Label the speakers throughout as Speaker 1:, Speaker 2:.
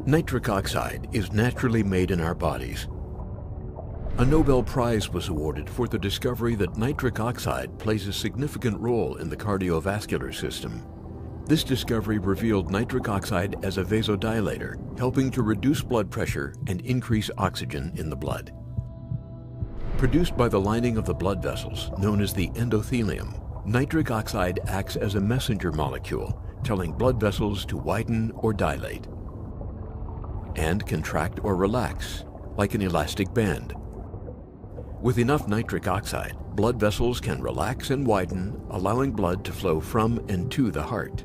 Speaker 1: Nitric oxide is naturally made in our bodies. A Nobel Prize was awarded for the discovery that nitric oxide plays a significant role in the cardiovascular system. This discovery revealed nitric oxide as a vasodilator, helping to reduce blood pressure and increase oxygen in the blood. Produced by the lining of the blood vessels, known as the endothelium, nitric oxide acts as a messenger molecule, telling blood vessels to widen or dilate, and contract or relax, like an elastic band. With enough nitric oxide, blood vessels can relax and widen, allowing blood to flow from and to the heart.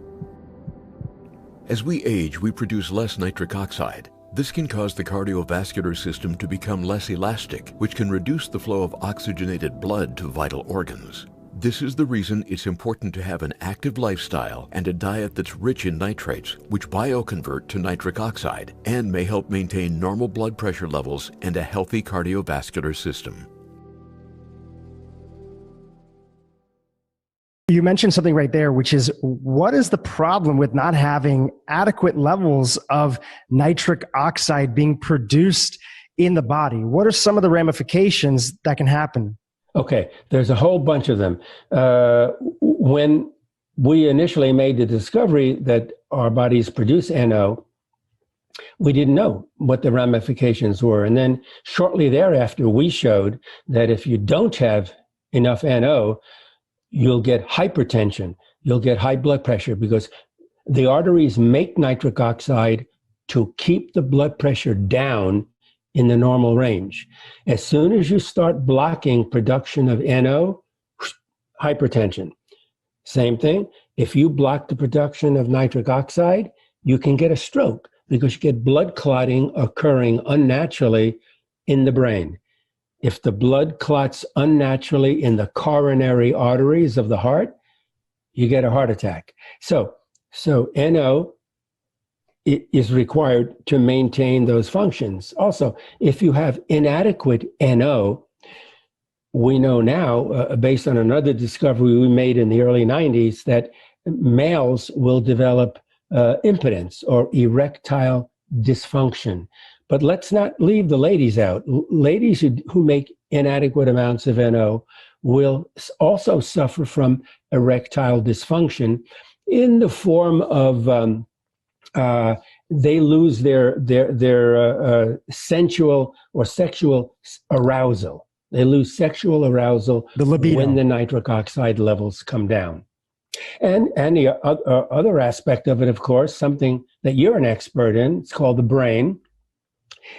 Speaker 1: As we age, we produce less nitric oxide. This can cause the cardiovascular system to become less elastic, which can reduce the flow of oxygenated blood to vital organs. This is the reason it's important to have an active lifestyle and a diet that's rich in nitrates, which bioconvert to nitric oxide and may help maintain normal blood pressure levels and a healthy cardiovascular system.
Speaker 2: You mentioned something right there, which is what is the problem with not having adequate levels of nitric oxide being produced in the body? What are some of the ramifications that can happen?
Speaker 3: Okay, there's a whole bunch of them. When we initially made the discovery that our bodies produce NO, we didn't know what the ramifications were. And then shortly thereafter, we showed that if you don't have enough NO, you'll get hypertension, you'll get high blood pressure, because the arteries make nitric oxide to keep the blood pressure down in the normal range. As soon as you start blocking production of NO, hypertension. Same thing, if you block the production of nitric oxide, you can get a stroke because you get blood clotting occurring unnaturally in the brain. If the blood clots unnaturally in the coronary arteries of the heart, you get a heart attack. So NO is required to maintain those functions. Also, if you have inadequate NO, we know now, based on another discovery we made in the early 90s, that males will develop impotence or erectile dysfunction. But let's not leave the ladies out. Ladies who make inadequate amounts of NO will also suffer from erectile dysfunction in the form of they lose their sensual or sexual arousal. They lose sexual arousal, the libido, when the nitric oxide levels come down. And the other aspect of it, of course, something that you're an expert in, it's called the brain.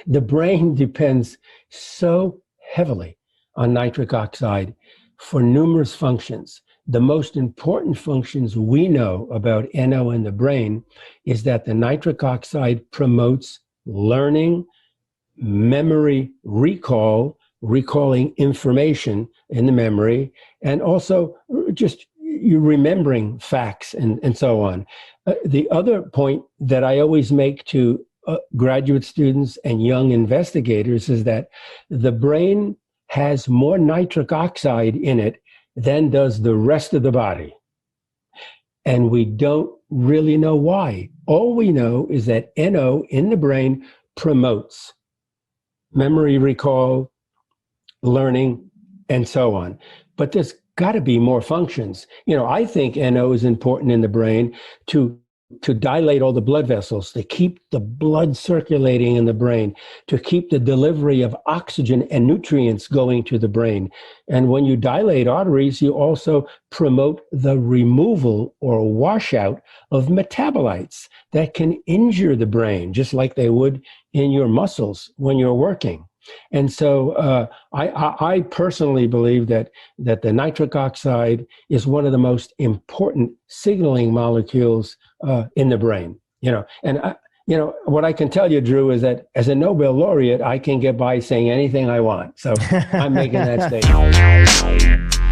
Speaker 3: The brain depends so heavily on nitric oxide for numerous functions. The most important functions we know about NO in the brain is that the nitric oxide promotes learning, memory recall, recalling information in the memory, and also just you remembering facts and so on. The other point that I always make to graduate students and young investigators is that the brain has more nitric oxide in it than does the rest of the body. And we don't really know why. All we know is that NO in the brain promotes memory recall, learning, and so on. But there's got to be more functions. You know, I think NO is important in the brain to dilate all the blood vessels, to keep the blood circulating in the brain, to keep the delivery of oxygen and nutrients going to the brain. And when you dilate arteries, you also promote the removal or washout of metabolites that can injure the brain, just like they would in your muscles when you're working. And so I personally believe that the nitric oxide is one of the most important signaling molecules in the brain. And what I can tell you, Dhru, is that as a Nobel laureate, I can get by saying anything I want. So I'm making that statement.